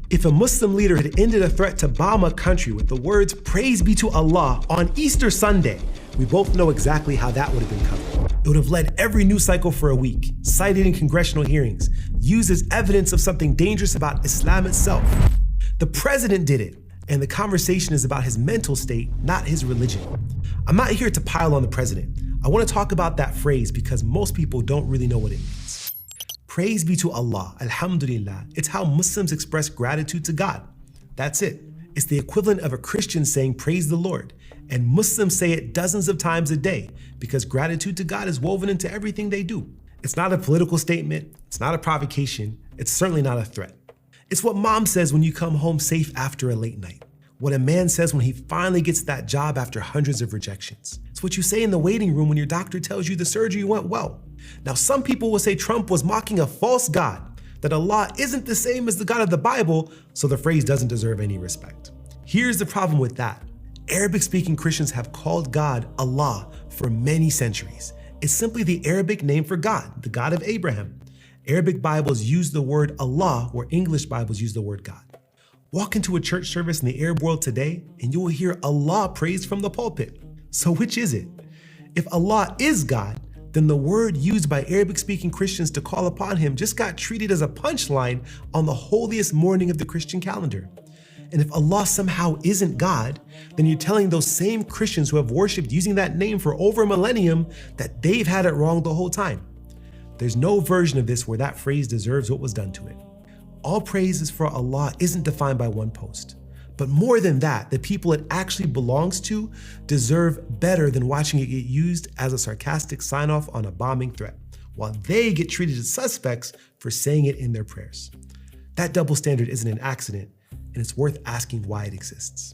If a Muslim leader had ended a threat to bomb a country with the words "Praise be to Allah" on Easter Sunday, we both know exactly how that would have been covered. It would have led every news cycle for a week, cited in congressional hearings, used as evidence of something dangerous about Islam itself. The president did it, and the conversation is about his mental state, not his religion. I'm not here to pile on the president. I want to talk about that phrase because most people don't really know what it means. Praise be to Allah, alhamdulillah. It's how Muslims express gratitude to God. That's it. It's the equivalent of a Christian saying praise the Lord, and Muslims say it dozens of times a day because gratitude to God is woven into everything they do. It's not a political statement, it's not a provocation, it's certainly not a threat. It's what mom says when you come home safe after a late night. What a man says when he finally gets that job after hundreds of rejections. It's what you say in the waiting room when your doctor tells you the surgery went well. Now, some people will say Trump was mocking a false God, that Allah isn't the same as the God of the Bible, so the phrase doesn't deserve any respect. Here's the problem with that. Arabic-speaking Christians have called God Allah for many centuries. It's simply the Arabic name for God, the God of Abraham. Arabic Bibles use the word Allah where English Bibles use the word God. Walk into a church service in the Arab world today and you will hear Allah praised from the pulpit. So which is it? If Allah is God, then the word used by Arabic-speaking Christians to call upon him just got treated as a punchline on the holiest morning of the Christian calendar. And if Allah somehow isn't God, then you're telling those same Christians who have worshiped using that name for over a millennium that they've had it wrong the whole time. There's no version of this where that phrase deserves what was done to it. All praises for Allah isn't defined by one post. But more than that, the people it actually belongs to deserve better than watching it get used as a sarcastic sign-off on a bombing threat, while they get treated as suspects for saying it in their prayers. That double standard isn't an accident, and it's worth asking why it exists.